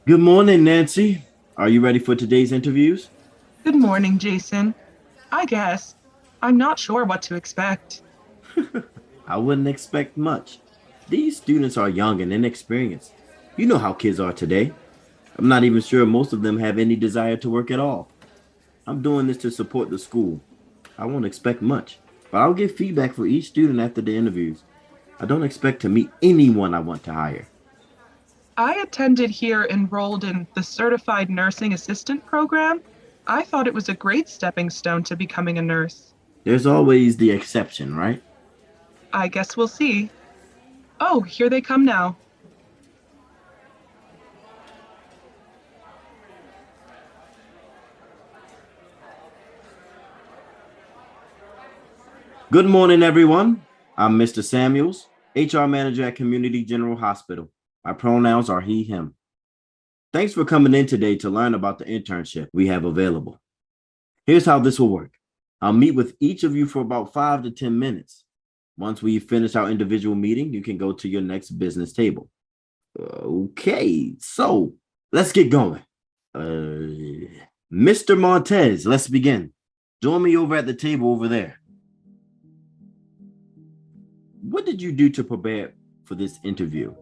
Good morning, Nancy. Are you ready for today's interviews? Good morning, Jason. I guess. I'm not sure what to expect. I wouldn't expect much. These students are young and inexperienced. You know how kids are today. I'm not even sure most of them have any desire to work at all. I'm doing this to support the school. I won't expect much, but I'll give feedback for each student after the interviews. I don't expect to meet anyone I want to hire. I attended here enrolled in the Certified Nursing Assistant program. I thought it was a great stepping stone to becoming a nurse. There's always the exception, right? I guess we'll see. Oh, here they come now. Good morning, everyone. I'm Mr. Samuels, HR manager at Community General Hospital. My pronouns are he, him. Thanks for coming in today to learn about the internship we have available. Here's how this will work. I'll meet with each of you for about 5 to 10 minutes. Once we finish our individual meeting, you can go to your next business table. Okay, so let's get going. Mr. Montez, let's begin. Join me over at the table over there. What did you do to prepare for this interview?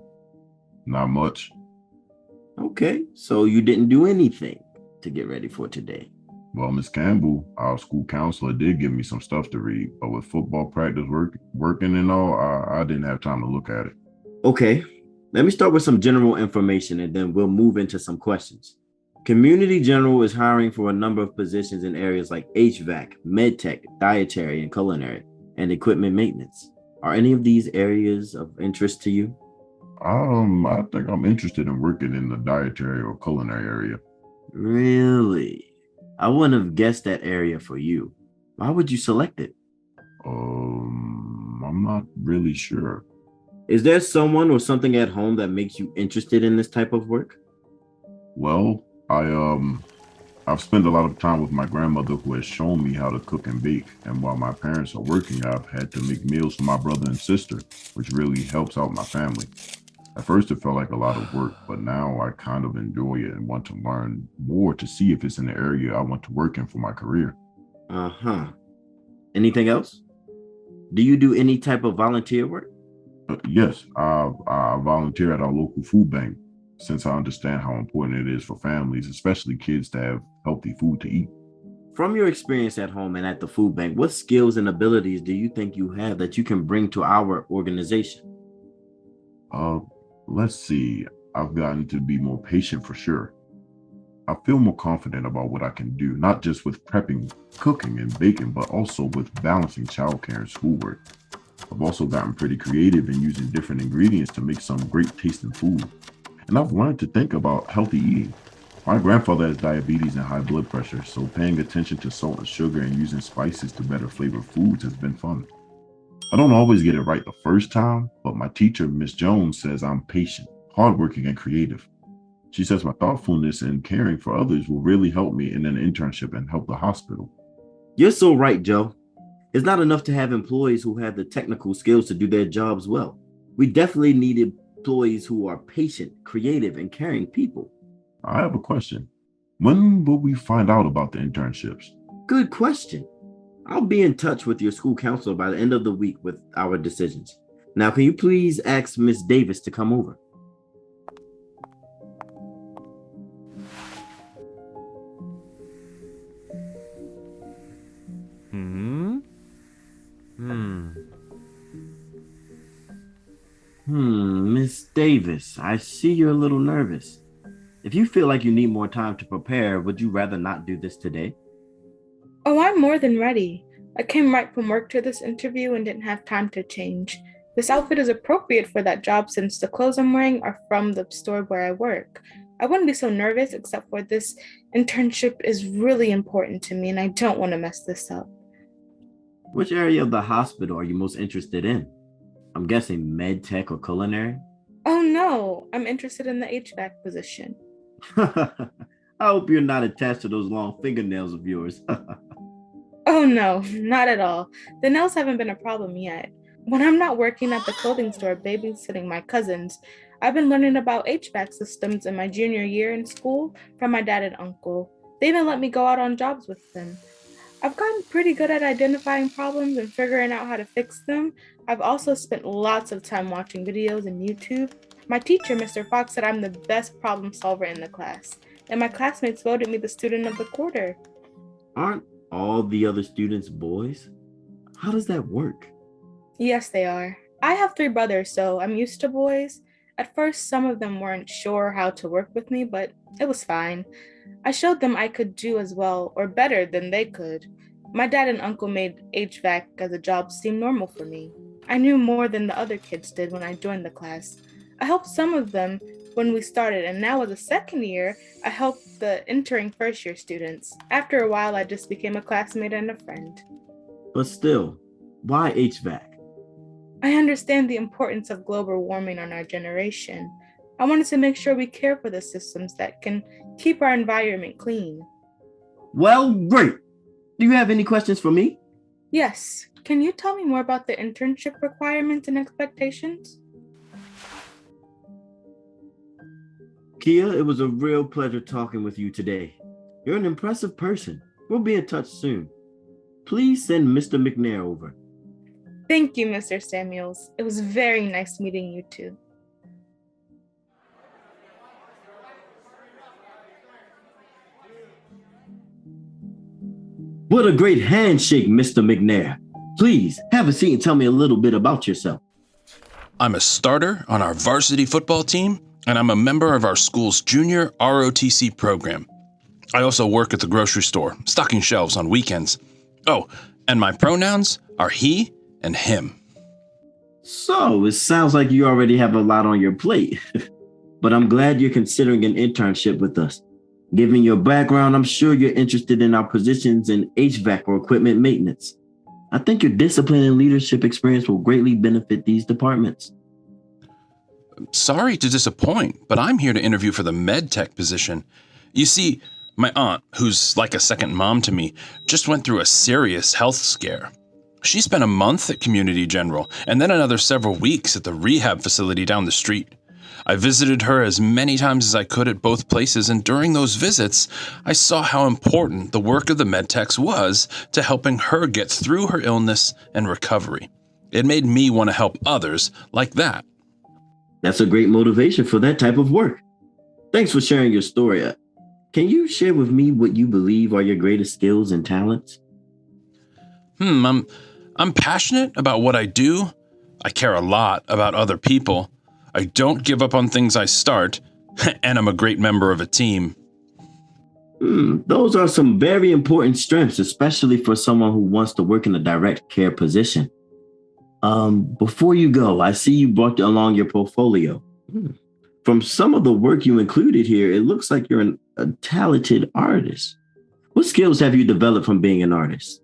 Not much. Okay, so you didn't do anything to get ready for today. Well, Miss Campbell, our school counselor, did give me some stuff to read, but with football practice working and all, I didn't have time to look at it. Okay, let me start with some general information and then we'll move into some questions. Community General is hiring for a number of positions in areas like HVAC, MedTech, dietary and culinary, and equipment maintenance. Are any of these areas of interest to you? I think I'm interested in working in the dietary or culinary area. Really? I wouldn't have guessed that area for you. Why would you select it? I'm not really sure. Is there someone or something at home that makes you interested in this type of work? Well, I've spent a lot of time with my grandmother who has shown me how to cook and bake, and while my parents are working, I've had to make meals for my brother and sister, which really helps out my family. At first, it felt like a lot of work, but now I kind of enjoy it and want to learn more to see if it's an area I want to work in for my career. Uh-huh. Anything else? Do you do any type of volunteer work? Yes, I volunteer at our local food bank since I understand how important it is for families, especially kids, to have healthy food to eat. From your experience at home and at the food bank, what skills and abilities do you think you have that you can bring to our organization? Uh, let's see. I've gotten to be more patient for sure. I feel more confident about what I can do, not just with prepping, cooking, and baking, but also with balancing childcare and schoolwork. I've also gotten pretty creative in using different ingredients to make some great tasting food. And I've learned to think about healthy eating. My grandfather has diabetes and high blood pressure, so paying attention to salt and sugar and using spices to better flavor foods has been fun. I don't always get it right the first time, but my teacher, Miss Jones, says I'm patient, hardworking, and creative. She says my thoughtfulness and caring for others will really help me in an internship and help the hospital. You're so right, Joe. It's not enough to have employees who have the technical skills to do their jobs well. We definitely need employees who are patient, creative, and caring people. I have a question. When will we find out about the internships? Good question. I'll be in touch with your school counselor by the end of the week with our decisions. Now, can you please ask Miss Davis to come over? Hmm. Hmm. Miss Davis, I see you're a little nervous. If you feel like you need more time to prepare, would you rather not do this today? Oh, I'm more than ready. I came right from work to this interview and didn't have time to change. This outfit is appropriate for that job since the clothes I'm wearing are from the store where I work. I wouldn't be so nervous except for this internship is really important to me and I don't want to mess this up. Which area of the hospital are you most interested in? I'm guessing med tech or culinary. Oh no, I'm interested in the HVAC position. I hope you're not attached to those long fingernails of yours. Oh no, not at all. The nails haven't been a problem yet. When I'm not working at the clothing store babysitting my cousins, I've been learning about HVAC systems in my junior year in school from my dad and uncle. They even let me go out on jobs with them. I've gotten pretty good at identifying problems and figuring out how to fix them. I've also spent lots of time watching videos on YouTube. My teacher, Mr. Fox, said I'm the best problem solver in the class, and my classmates voted me the student of the quarter. Aren't all the other students boys? How does that work? Yes, they are. I have three brothers, so I'm used to boys. At first, some of them weren't sure how to work with me, but it was fine. I showed them I could do as well or better than they could. My dad and uncle made HVAC as a job seem normal for me. I knew more than the other kids did when I joined the class. I helped some of them when we started, and now as a second year, I helped the entering first year students. After a while, I just became a classmate and a friend. But still, why HVAC? I understand the importance of global warming on our generation. I wanted to make sure we care for the systems that can keep our environment clean. Well, great. Do you have any questions for me? Yes, can you tell me more about the internship requirements and expectations? Kia, it was a real pleasure talking with you today. You're an impressive person. We'll be in touch soon. Please send Mr. McNair over. Thank you, Mr. Samuels. It was very nice meeting you too. What a great handshake, Mr. McNair. Please have a seat and tell me a little bit about yourself. I'm a starter on our varsity football team, and I'm a member of our school's junior ROTC program. I also work at the grocery store, stocking shelves on weekends. Oh, and my pronouns are he and him. So, it sounds like you already have a lot on your plate, but I'm glad you're considering an internship with us. Given your background, I'm sure you're interested in our positions in HVAC or equipment maintenance. I think your discipline and leadership experience will greatly benefit these departments. Sorry to disappoint, but I'm here to interview for the med tech position. You see, my aunt, who's like a second mom to me, just went through a serious health scare. She spent a month at Community General and then another several weeks at the rehab facility down the street. I visited her as many times as I could at both places, and during those visits, I saw how important the work of the medtechs was to helping her get through her illness and recovery. It made me want to help others like that. That's a great motivation for that type of work. Thanks for sharing your story. Can you share with me what you believe are your greatest skills and talents? I'm passionate about what I do. I care a lot about other people. I don't give up on things I start, and I'm a great member of a team. Those are some very important strengths, especially for someone who wants to work in a direct care position. Before you go, I see you brought along your portfolio. From some of the work you included here, it looks like you're a talented artist. What skills have you developed from being an artist?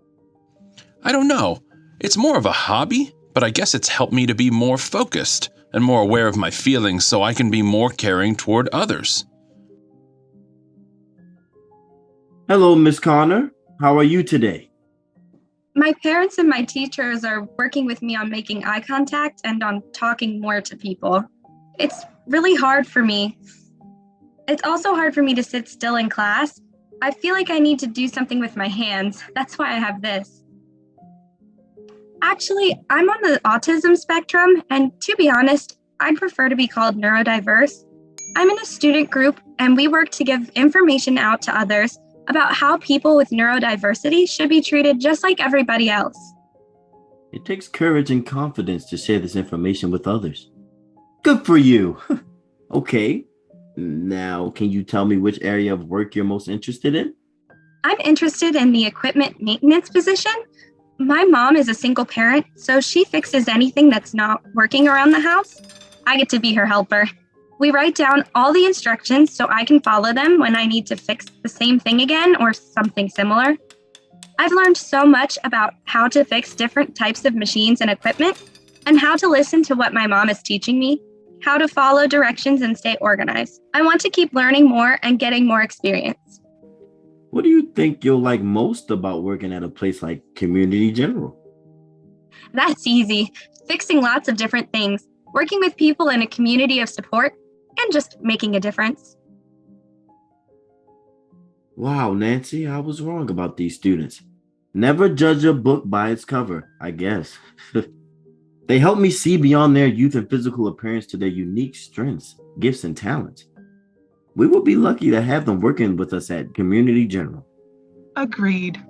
I don't know. It's more of a hobby, but I guess it's helped me to be more focused and more aware of my feelings so I can be more caring toward others. Hello, Miss Connor. How are you today? My parents and my teachers are working with me on making eye contact and on talking more to people. It's really hard for me. It's also hard for me to sit still in class. I feel like I need to do something with my hands. That's why I have this. Actually, I'm on the autism spectrum, and to be honest, I'd prefer to be called neurodiverse. I'm in a student group, and we work to give information out to others about how people with neurodiversity should be treated just like everybody else. It takes courage and confidence to share this information with others. Good for you. Okay. Now, can you tell me which area of work you're most interested in? I'm interested in the equipment maintenance position. My mom is a single parent, so she fixes anything that's not working around the house. I get to be her helper. We write down all the instructions so I can follow them when I need to fix the same thing again or something similar. I've learned so much about how to fix different types of machines and equipment, and how to listen to what my mom is teaching me, how to follow directions and stay organized. I want to keep learning more and getting more experience. What do you think you'll like most about working at a place like Community General? That's easy. Fixing lots of different things. working with people in a community of support, and just making a difference. Wow, Nancy, I was wrong about these students. Never judge a book by its cover, I guess. They help me see beyond their youth and physical appearance to their unique strengths, gifts, and talents. We will be lucky to have them working with us at Community General. Agreed.